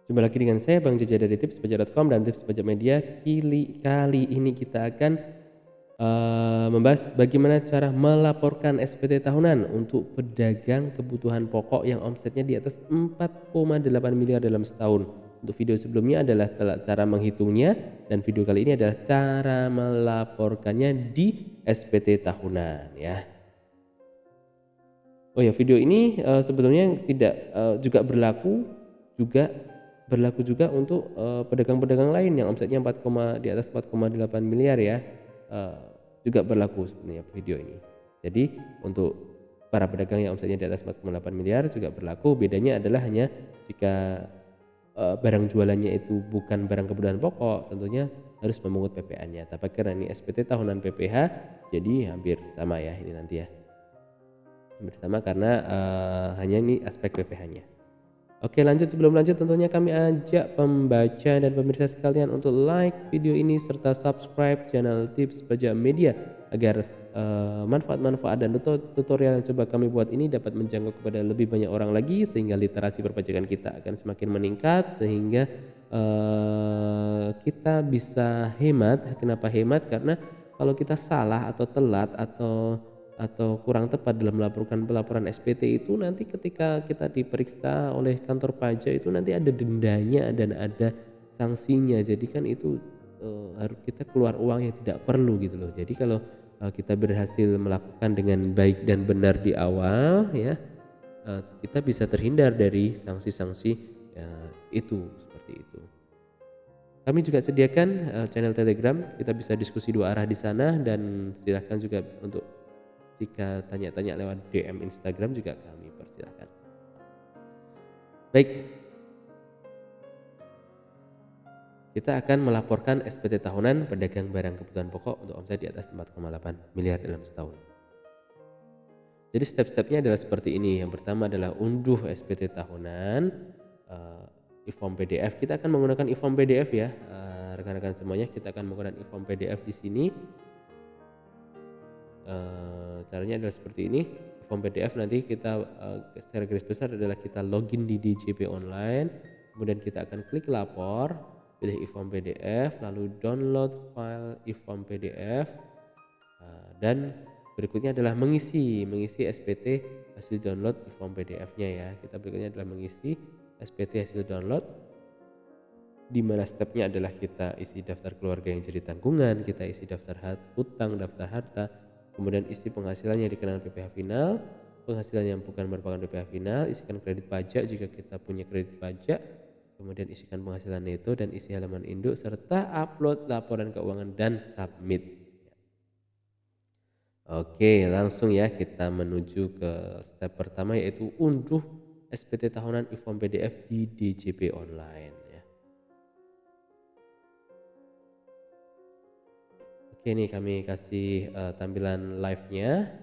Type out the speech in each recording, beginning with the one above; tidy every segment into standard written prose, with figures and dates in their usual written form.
Jumpa lagi dengan saya Bang Jaja dari tipspajak.com dan Tips Pajak Media. Kali ini kita akan membahas bagaimana cara melaporkan SPT tahunan untuk pedagang kebutuhan pokok yang omsetnya di atas 4,8 miliar dalam setahun. Untuk video sebelumnya adalah cara menghitungnya, dan video kali ini adalah cara melaporkannya di SPT tahunan ya. Oh ya, video ini sebetulnya tidak juga berlaku juga untuk pedagang-pedagang lain yang omsetnya di atas 4,8 miliar ya. Juga berlaku sebenarnya video ini. Jadi untuk para pedagang yang omsetnya di atas 4,8 miliar juga berlaku. Bedanya adalah hanya jika barang jualannya itu bukan barang kebutuhan pokok, tentunya harus memungut PPh-nya. Tapi karena ini SPT tahunan PPh, jadi hampir sama ya ini nanti ya. Bersama karena hanya ini aspek PPh-nya. Oke, lanjut. Sebelum lanjut, tentunya kami ajak pembaca dan pemirsa sekalian untuk like video ini serta subscribe channel Tips Pajak Media agar manfaat-manfaat dan tutorial yang coba kami buat ini dapat menjangkau kepada lebih banyak orang lagi, sehingga literasi perpajakan kita akan semakin meningkat, sehingga kita bisa hemat. Kenapa hemat? Karena kalau kita salah atau telat atau kurang tepat dalam melaporkan pelaporan SPT itu, nanti ketika kita diperiksa oleh kantor pajak itu nanti ada dendanya dan ada sanksinya. Jadi kan itu harus kita keluar uang yang tidak perlu gitu loh. Jadi kalau kita berhasil melakukan dengan baik dan benar di awal ya, kita bisa terhindar dari sanksi-sanksi itu, seperti itu. Kami juga sediakan channel Telegram, kita bisa diskusi dua arah di sana, dan silahkan juga untuk jika tanya-tanya lewat DM Instagram juga kami persilahkan. Baik, kita akan melaporkan SPT tahunan pedagang barang kebutuhan pokok untuk omset di atas 4,8 miliar dalam setahun. Jadi step-stepnya adalah seperti ini. Yang pertama adalah unduh SPT tahunan, e-form PDF. Kita akan menggunakan e-form PDF ya, rekan-rekan semuanya. Kita akan menggunakan e-form PDF di sini. Caranya adalah seperti ini. Form PDF nanti kita secara garis besar adalah kita login di DJP Online, kemudian kita akan klik lapor, pilih e-form PDF, lalu download file e-form PDF, dan berikutnya adalah mengisi SPT hasil download e-form PDF-nya ya. Kita berikutnya adalah mengisi SPT hasil download, di mana stepnya adalah kita isi daftar keluarga yang jadi tanggungan, kita isi daftar utang, daftar harta, kemudian isi penghasilan yang dikenakan PPh final, penghasilan yang bukan merupakan PPh final, isikan kredit pajak jika kita punya kredit pajak, kemudian isikan penghasilan neto dan isi halaman induk, serta upload laporan keuangan dan submit. Oke, langsung ya kita menuju ke step pertama, yaitu unduh SPT tahunan e-form PDF di DJP Online ya. Oke, ini kami kasih tampilan live-nya.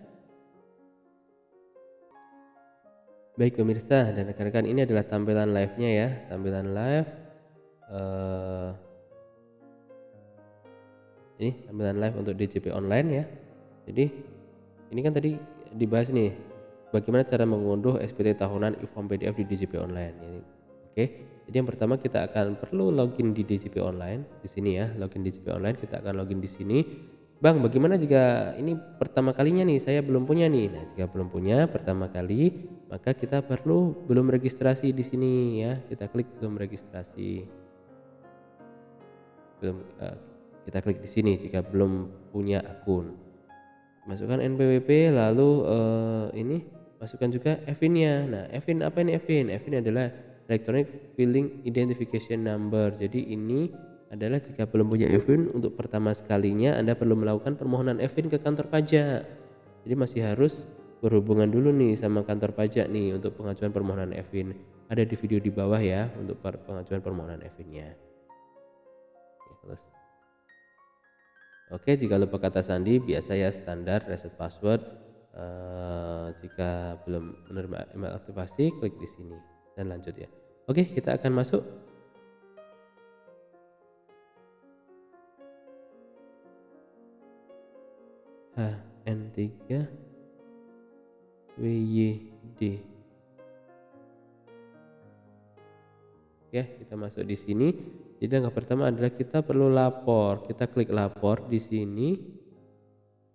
Baik pemirsa dan rekan-rekan, ini adalah tampilan live-nya ya, tampilan live. Ini tampilan live untuk DJP Online ya. Jadi ini kan tadi dibahas nih, bagaimana cara mengunduh SPT tahunan e-form PDF di DJP Online. Oke, jadi yang pertama kita akan perlu login di DJP Online di sini ya, login DJP Online. Kita akan login di sini. Bang, bagaimana jika ini pertama kalinya nih, saya belum punya nih. Nah, jika belum punya pertama kali, maka kita perlu belum registrasi di sini ya. Kita klik belum registrasi. Kita klik di sini jika belum punya akun. Masukkan NPWP, lalu ini masukkan juga EVIN-nya. Nah, EVIN apa ini EVIN? EVIN adalah Electronic Filing Identification Number. Jadi ini adalah jika belum punya EVIN, untuk pertama sekalinya Anda perlu melakukan permohonan EVIN ke kantor pajak. Jadi masih harus berhubungan dulu nih sama kantor pajak nih untuk pengajuan permohonan EVIN. Ada di video di bawah ya untuk pengajuan permohonan EVIN-nya. Oke, jika lupa kata sandi, biasa ya, standar reset password. Jika belum menerima email aktivasi, klik di sini dan lanjut ya. Oke, kita akan masuk. HN3 WYD. ya. Kita masuk di sini. Jadi langkah pertama adalah kita perlu lapor. Kita klik lapor di sini.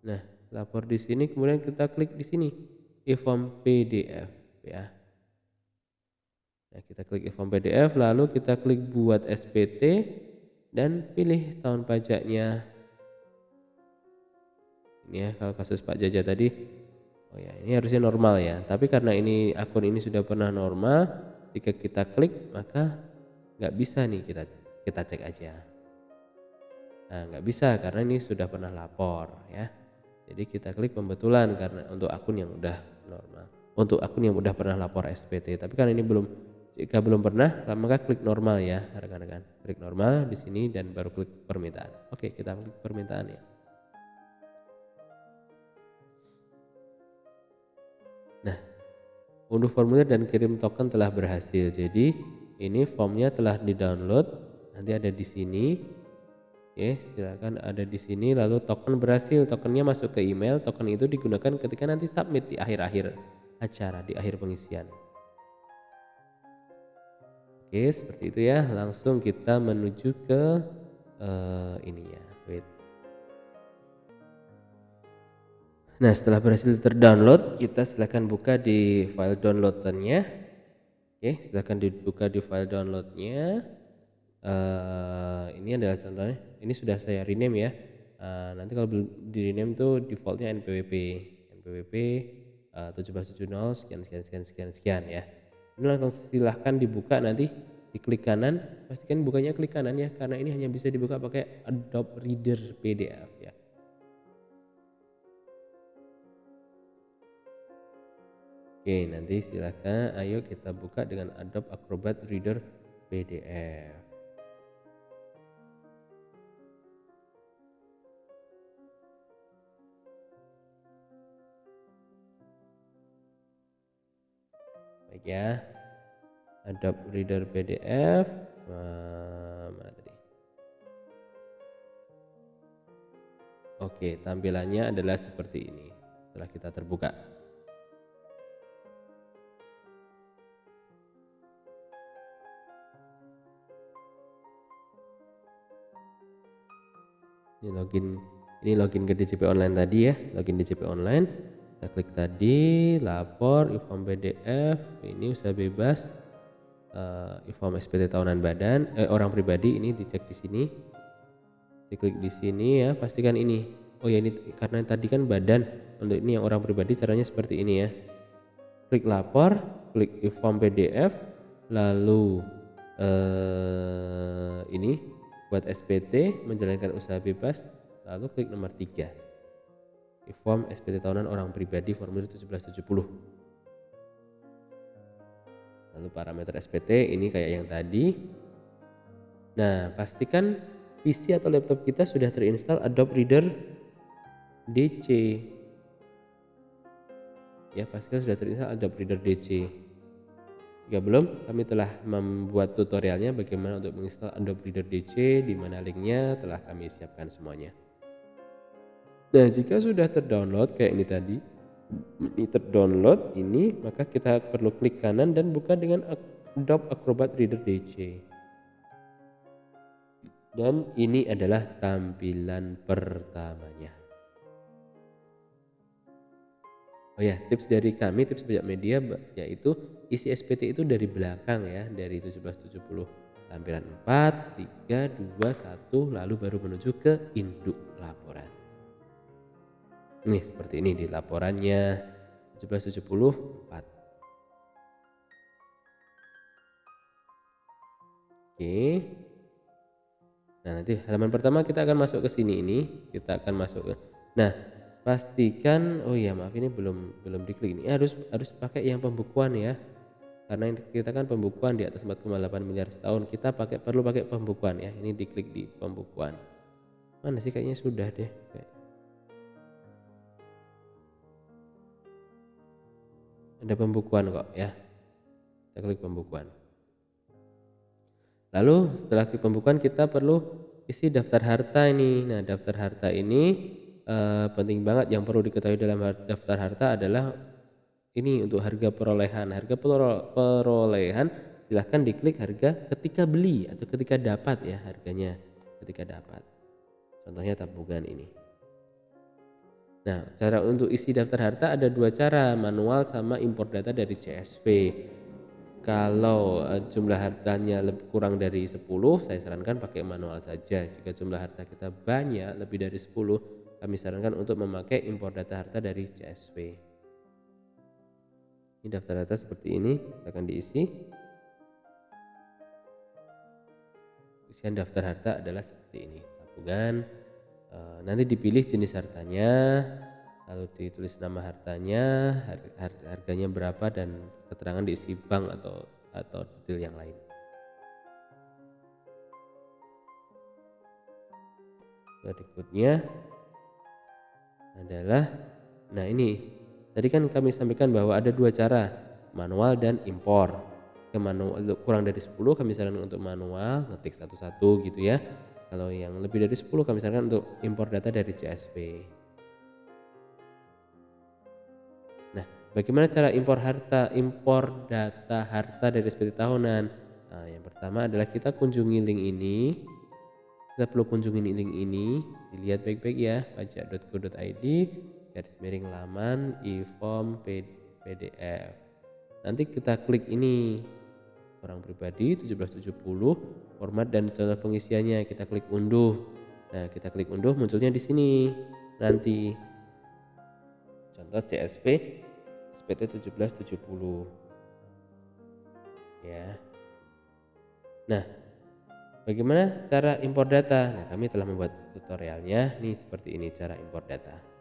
Nah, lapor di sini, kemudian kita klik di sini e-form PDF ya. Nah, kita klik e-form PDF, lalu kita klik buat SPT dan pilih tahun pajaknya. Ini ya, kalau kasus Pak Jaja tadi, oh ya, ini harusnya normal ya. Tapi karena ini akun ini sudah pernah normal, jika kita klik maka nggak bisa nih, kita cek aja. Nah, nggak bisa karena ini sudah pernah lapor ya. Jadi kita klik pembetulan karena untuk akun yang udah normal, untuk akun yang udah pernah lapor SPT. Tapi kan ini belum, jika belum pernah maka klik normal ya rekan-rekan. Klik normal di sini dan baru klik permintaan. Oke, kita klik permintaan ya. Nah, unduh formulir dan kirim token telah berhasil. Jadi ini formnya telah di-download. Nanti ada di sini. Oke, silakan ada di sini. Lalu token berhasil, tokennya masuk ke email. Token itu digunakan ketika nanti submit di akhir-akhir acara, di akhir pengisian. Oke, seperti itu ya. Langsung kita menuju ke ini ya. Wait. Nah, setelah berhasil terdownload, kita silakan buka di file downloadannya. Oke, silakan dibuka di file downloadnya. Ini adalah contohnya. Ini sudah saya rename ya. Nanti kalau belum di rename tuh defaultnya npwp 1770 sekian ya. Ini langsung silahkan dibuka, nanti diklik kanan, pastikan bukanya klik kanan ya, karena ini hanya bisa dibuka pakai Adobe Reader PDF ya. Oke, nanti silahkan ayo kita buka dengan Adobe Acrobat Reader PDF. Baik ya, Adobe Reader PDF mana tadi? Oke, tampilannya adalah seperti ini setelah kita terbuka. Ini login ke DJP online tadi ya, login DJP online. Kita klik tadi, lapor, e-form PDF, ini usaha bebas, e-form SPT tahunan badan, orang pribadi, ini dicek di sini. Diklik di sini ya, pastikan ini. Oh ya, ini karena tadi kan badan, untuk ini yang orang pribadi caranya seperti ini ya. Klik lapor, klik e-form PDF, lalu ini buat SPT menjalankan usaha bebas, lalu klik nomor 3 e-form SPT tahunan orang pribadi formulir 1770. Lalu parameter SPT ini kayak yang tadi. Nah, pastikan PC atau laptop kita sudah terinstall Adobe Reader DC ya, pastikan sudah terinstall Adobe Reader DC. Jika belum, kami telah membuat tutorialnya bagaimana untuk menginstal Adobe Reader DC, di mana linknya telah kami siapkan semuanya. Nah, jika sudah terdownload kayak ini tadi, ini terdownload ini, maka kita perlu klik kanan dan buka dengan Adobe Acrobat Reader DC. Dan ini adalah tampilan pertamanya. Oh ya, tips dari kami, tips pajak media, yaitu isi SPT itu dari belakang ya, dari 1770. Lampiran 4, 3, 2, 1, lalu baru menuju ke induk laporan. Ini seperti ini di laporannya 1770 4. Oke. Nah, nanti halaman pertama kita akan masuk ke sini, ini kita akan masuk ke. Nah, pastikan, oh ya maaf ini belum diklik, ini harus pakai yang pembukuan ya, karena kita kan pembukuan di atas 4,8 miliar setahun, kita perlu pakai pembukuan ya. Ini diklik di pembukuan, mana sih, kayaknya sudah deh, ada pembukuan kok ya. Kita klik pembukuan, lalu setelah klik pembukuan kita perlu isi daftar harta ini. Nah, daftar harta ini penting banget. Yang perlu diketahui dalam daftar harta adalah ini untuk harga perolehan. Harga perolehan silahkan diklik harga ketika beli atau ketika dapat ya, harganya ketika dapat. Contohnya tabungan ini. Nah, cara untuk isi daftar harta ada dua cara, manual sama import data dari CSV. Kalau jumlah hartanya kurang dari 10, saya sarankan pakai manual saja. Jika jumlah harta kita banyak, lebih dari 10, kami sarankan untuk memakai import data harta dari CSV. Ini daftar data seperti ini, akan diisi. Isian daftar harta adalah seperti ini, tabungan. Nanti dipilih jenis hartanya, lalu ditulis nama hartanya, harganya berapa, dan keterangan diisi bank atau detail yang lain. Berikutnya adalah, nah ini tadi kan kami sampaikan bahwa ada dua cara, manual dan impor. Manual kurang dari 10 kami sarankan untuk manual, ngetik satu-satu gitu ya. Kalau yang lebih dari 10 kami sarankan untuk impor data dari CSV. Nah, bagaimana cara impor data harta dari SPT tahunan? Nah, yang pertama adalah kita kunjungi link ini. Kita perlu kunjungi link ini, dilihat baik-baik ya, pajak.go.id /laman e-form PDF. Nanti kita klik ini, orang pribadi 1770, format dan contoh pengisiannya, kita klik unduh. Nah, kita klik unduh, munculnya di sini nanti contoh CSV SPT 1770 ya. Nah, bagaimana cara impor data? Nah, kami telah membuat tutorialnya nih, seperti ini cara impor data.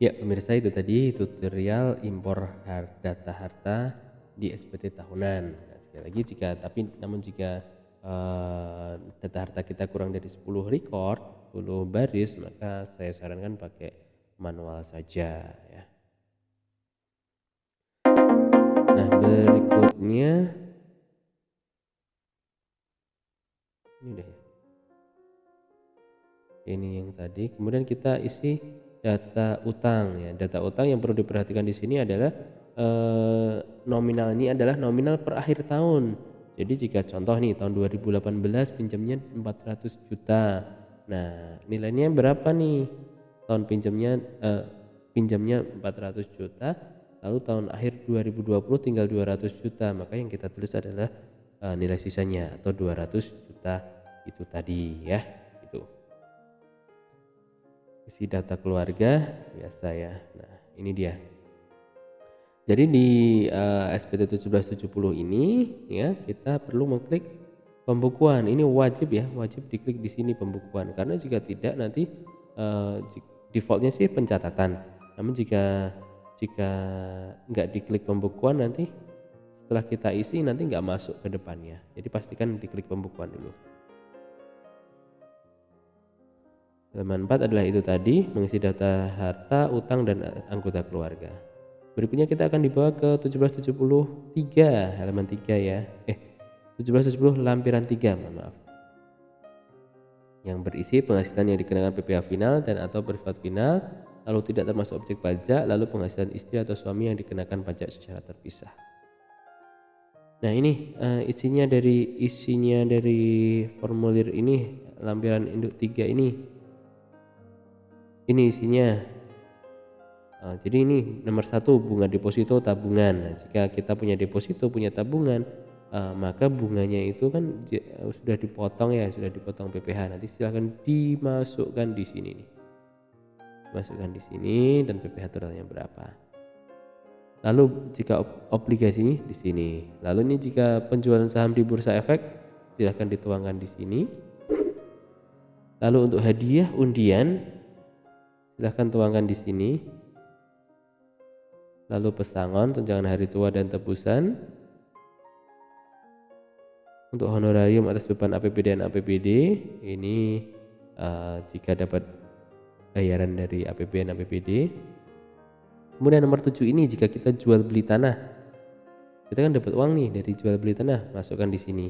Ya, pemirsa, itu tadi tutorial impor data harta di SPT tahunan. Nah, sekali lagi namun jika data harta kita kurang dari 10 record, 10 baris, maka saya sarankan pakai manual saja ya. Nah, berikutnya ini udah ya. Ini yang tadi. Kemudian kita isi data utang ya. Data utang yang perlu diperhatikan di sini adalah nominal ini adalah nominal per akhir tahun. Jadi jika contoh nih tahun 2018 pinjamnya 400 juta. Nah, nilainya berapa nih? Pinjamnya 400 juta, lalu tahun akhir 2020 tinggal 200 juta. Maka yang kita tulis adalah nilai sisanya atau 200 juta itu tadi ya. Itu. Isi data keluarga biasa ya. Nah, ini dia. Jadi di SPT 1770 ini ya, kita perlu mengklik pembukuan. Ini wajib ya, wajib diklik di sini pembukuan, karena jika tidak nanti defaultnya sih pencatatan. Namun jika nggak diklik pembukuan, nanti setelah kita isi nanti nggak masuk ke depannya. Jadi pastikan diklik pembukuan dulu. Halaman 4 adalah itu tadi, mengisi data harta, utang, dan anggota keluarga. Berikutnya kita akan dibawa ke 1773 halaman 3 ya. 1770 lampiran 3, mohon maaf. Yang berisi penghasilan yang dikenakan PPh final dan atau bersifat final, lalu tidak termasuk objek pajak, lalu penghasilan istri atau suami yang dikenakan pajak secara terpisah. Nah, ini isinya dari formulir ini, lampiran induk 3 ini. Ini isinya. Jadi ini nomor 1, bunga deposito tabungan. Nah, jika kita punya deposito, punya tabungan, maka bunganya itu kan sudah dipotong PPh. Nanti silahkan dimasukkan di sini nih. Masukkan di sini dan PPh totalnya berapa. Lalu jika obligasi di sini. Lalu ini jika penjualan saham di bursa efek, silahkan dituangkan di sini. Lalu untuk hadiah undian, silahkan tuangkan di sini. Lalu pesangon, tunjangan hari tua dan tebusan. Untuk honorarium atas beban APBD dan APBD, ini jika dapat bayaran dari APBN APBD. Kemudian nomor 7 ini jika kita jual beli tanah. Kita kan dapat uang nih dari jual beli tanah, masukkan di sini.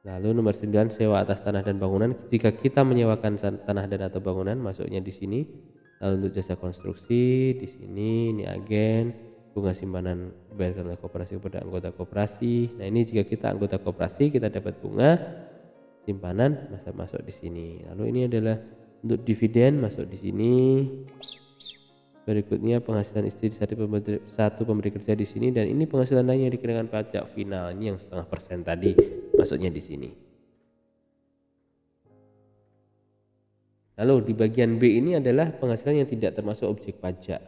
Lalu nomor 9 sewa atas tanah dan bangunan. Jika kita menyewakan tanah dan atau bangunan, masuknya di sini. Lalu untuk jasa konstruksi di sini, ini agen, bunga simpanan dibayarkan oleh koperasi kepada anggota koperasi. Nah, ini jika kita anggota koperasi, kita dapat bunga simpanan, masuk di sini. Lalu ini adalah untuk dividen, masuk di sini. Berikutnya penghasilan istri satu pemberi kerja di sini, dan ini penghasilan lain yang dikenakan pajak final, ini yang 0,5% tadi, masuknya di sini. Lalu di bagian B ini adalah penghasilan yang tidak termasuk objek pajak.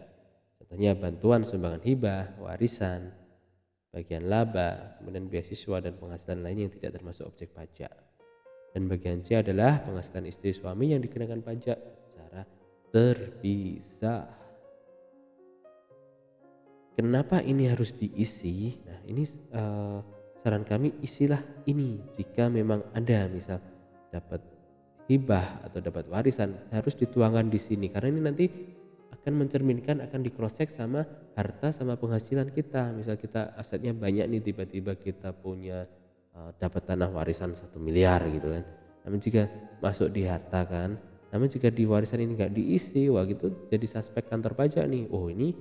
Contohnya bantuan, sumbangan hibah, warisan, bagian laba, kemudian beasiswa dan penghasilan lain yang tidak termasuk objek pajak. Dan bagian C adalah penghasilan istri suami yang dikenakan pajak secara terpisah. Kenapa ini harus diisi? Nah, ini saran kami, isilah ini jika memang ada misal dapat hibah atau dapat warisan, harus dituangkan di sini, karena ini nanti akan mencerminkan, akan di cross check sama harta sama penghasilan kita. Misal kita asetnya banyak nih, tiba-tiba kita punya dapat tanah warisan 1 miliar gitu kan. Namun jika masuk di harta kan, namun jika di warisan ini nggak diisi, wah gitu jadi suspek kantor pajak nih. Oh, ini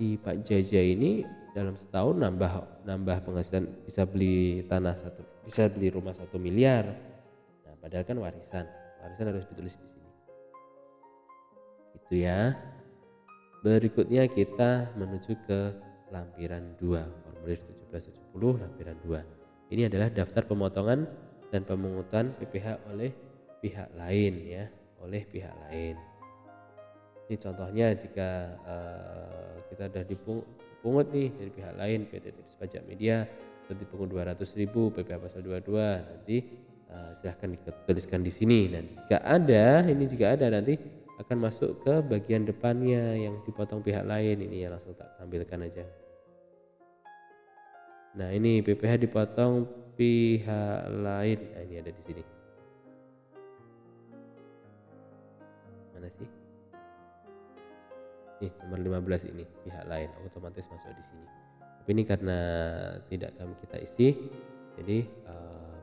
si Pak Jaja ini dalam setahun nambah penghasilan, bisa beli bisa beli rumah 1 miliar. Nah, padahal kan warisan harus ditulis di sini. Itu ya. Berikutnya kita menuju ke lampiran 2, formulir 1770 lampiran 2. Ini adalah daftar pemotongan dan pemungutan PPh oleh pihak lain ya, oleh pihak lain. Ini contohnya jika kita sudah dipungut nih dari pihak lain, PT Tips Pajak Media, atau dipungut 200.000 PPh pasal 22, nanti silahkan dituliskan di sini. Dan jika ada nanti akan masuk ke bagian depannya yang dipotong pihak lain. Ini ya langsung tak tampilkan aja. Nah ini PPh dipotong pihak lain. Nah ini ada di sini. Mana sih? Nih nomor 15 ini pihak lain otomatis masuk di sini. Tapi ini karena tidak kita isi, jadi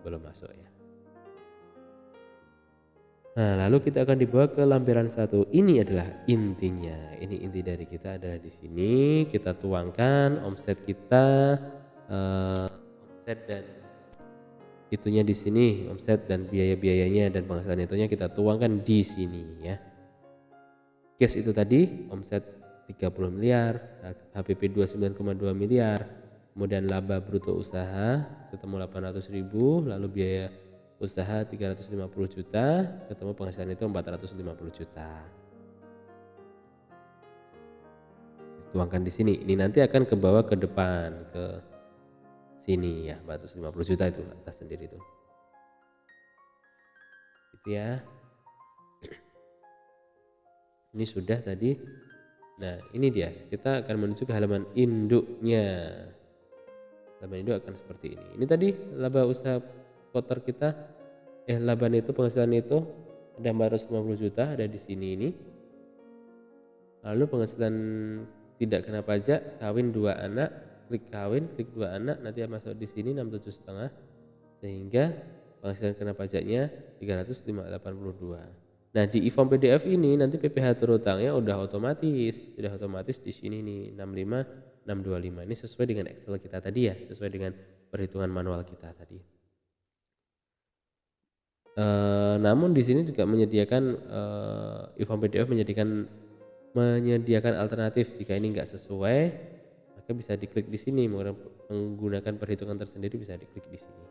belum masuk ya. Nah lalu kita akan dibawa ke lampiran 1. Ini adalah intinya. Ini inti dari kita adalah di sini. Kita tuangkan omset kita, omset dan itunya di sini, omset dan biaya-biayanya dan penghasilan itunya kita tuangkan di sini ya. Cash itu tadi omset 30 miliar, HPP 29,2 miliar, kemudian laba bruto usaha ketemu 800.000, lalu biaya usaha 350 juta, ketemu penghasilan itu 450 juta. Tuangkan di sini. Ini nanti akan ke bawah ke depan ke sini ya, 450 juta itu atas sendiri itu. Gitu ya. Ini sudah tadi. Nah ini dia, kita akan menuju ke halaman induknya. Halaman induk akan seperti ini. Ini tadi laba usaha kotor kita, laba itu penghasilan itu ada 450 juta ada di sini ini. Lalu penghasilan tidak kena pajak, kawin 2 anak, klik kawin, klik 2 anak, nanti masuk di sini 67,5, sehingga penghasilan kena pajaknya 382. Nah di e-form PDF ini nanti PPh terutangnya sudah otomatis di sini nih 65 625. Ini sesuai dengan Excel kita tadi ya, sesuai dengan perhitungan manual kita tadi. Namun di sini juga menyediakan e-form PDF menyediakan alternatif. Jika ini enggak sesuai, maka bisa diklik di sini. Menggunakan perhitungan tersendiri bisa diklik di sini.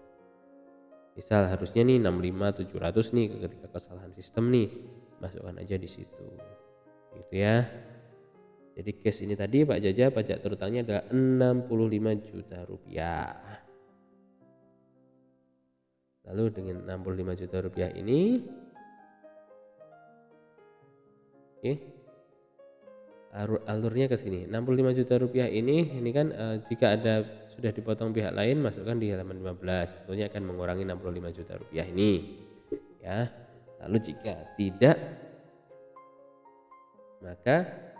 Misal harusnya nih 65 700 nih, ketika kesalahan sistem nih, masukkan aja di situ. Gitu ya. Jadi case ini tadi Pak Jaja pajak terutangnya adalah 65 juta rupiah. Lalu dengan 65 juta rupiah ini, oke, alurnya ke sini. 65 juta rupiah ini kan jika ada sudah dipotong pihak lain, masukkan di halaman 15. Tentunya akan mengurangi 65 juta rupiah ini. Ya. Lalu jika tidak, maka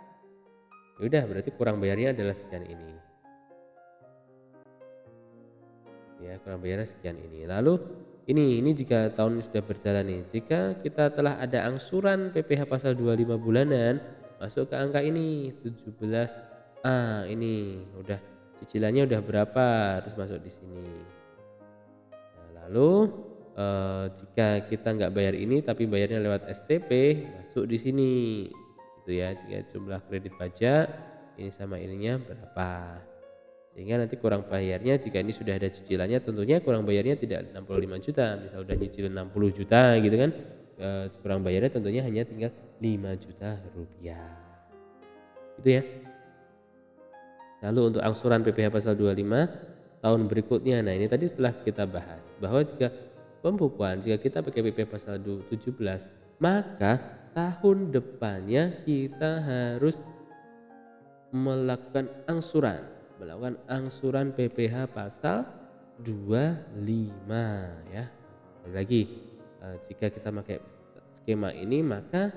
udah berarti kurang bayarnya adalah sekian ini. Ya, kurang bayarnya sekian ini. Lalu ini jika tahun sudah berjalan nih. Jika kita telah ada angsuran PPh pasal 25 bulanan, masuk ke angka ini 17A ini udah cicilannya udah berapa, harus masuk di sini. Nah, lalu jika kita nggak bayar ini tapi bayarnya lewat STP, masuk di sini. Gitu ya. Jika jumlah kredit pajak ini sama ininya berapa. Sehingga nanti kurang bayarnya jika ini sudah ada cicilannya, tentunya kurang bayarnya tidak 65 juta. Misal udah nyicil 60 juta gitu kan. Kurang bayarnya tentunya hanya tinggal 5 juta rupiah. Gitu ya. Lalu untuk angsuran PPh pasal 25 tahun berikutnya. Nah ini tadi setelah kita bahas bahwa jika pembukuan, jika kita pakai PPh pasal 17, maka tahun depannya kita harus melakukan angsuran PPh pasal 25 ya. Sekali lagi, jika kita pakai skema ini maka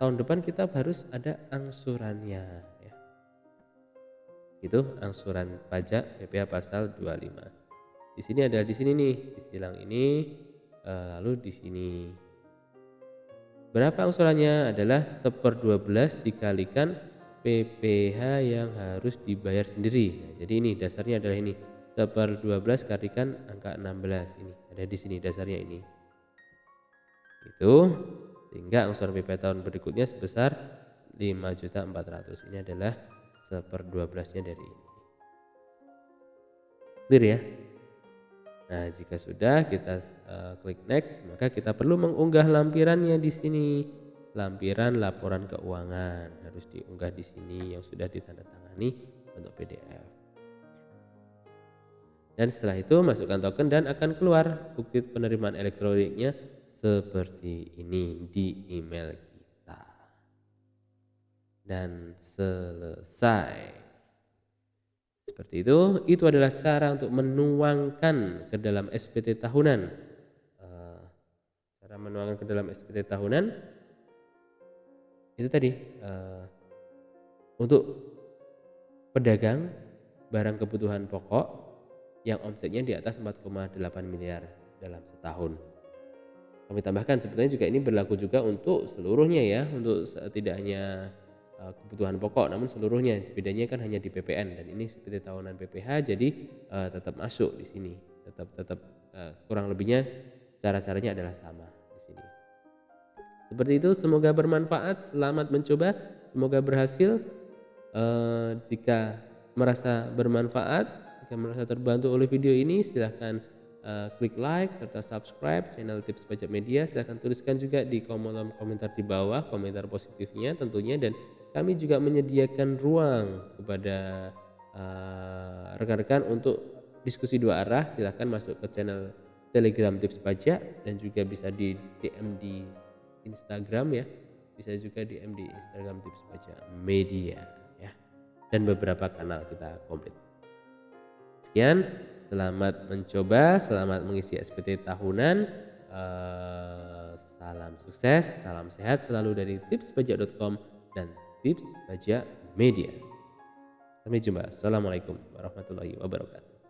tahun depan kita harus ada angsurannya ya. Itu angsuran pajak PPh pasal 25. Di sini ada di sini nih, di silang ini, lalu di sini. Berapa angsurannya? Adalah 1/12 dikalikan PPh yang harus dibayar sendiri. Nah, jadi ini dasarnya adalah ini 1/12 kalikan angka 16 ini. Ada di sini dasarnya ini. Itu sehingga angsuran PPh tahun berikutnya sebesar 5.400.000. Ini adalah 1/12-nya dari ini. Clear ya? Nah, jika sudah kita klik next, maka kita perlu mengunggah lampirannya di sini. Lampiran laporan keuangan harus diunggah di sini yang sudah ditandatangani untuk PDF. Dan setelah itu masukkan token dan akan keluar bukti penerimaan elektroniknya seperti ini di email kita. dan selesai. Seperti itu adalah cara untuk menuangkan ke dalam SPT tahunan. Cara menuangkan ke dalam SPT tahunan itu tadi, untuk pedagang barang kebutuhan pokok yang omsetnya di atas 4,8 miliar dalam setahun. Kami tambahkan sebetulnya juga ini berlaku juga untuk seluruhnya ya, untuk tidak hanya kebutuhan pokok namun seluruhnya. Bedanya kan hanya di PPN dan ini seperti tahunan PPH, jadi tetap masuk di sini. Tetap kurang lebihnya cara-caranya adalah sama di sini. Seperti itu, semoga bermanfaat, selamat mencoba, semoga berhasil. Jika merasa bermanfaat, jika merasa terbantu oleh video ini, silahkan klik like serta subscribe channel Tips Pajak Media. Silahkan tuliskan juga di kolom komentar di bawah, komentar positifnya tentunya, dan kami juga menyediakan ruang kepada rekan-rekan untuk diskusi dua arah. Silahkan masuk ke channel Telegram Tips Pajak dan juga bisa di DM di Instagram ya, bisa juga DM di Instagram Tips Pajak Media ya, dan beberapa kanal kita komplit. Sekian, selamat mencoba, selamat mengisi SPT tahunan. Salam sukses, salam sehat selalu dari tipspajak.com dan Tips Pajak Media. Sampai jumpa. Assalamualaikum warahmatullahi wabarakatuh.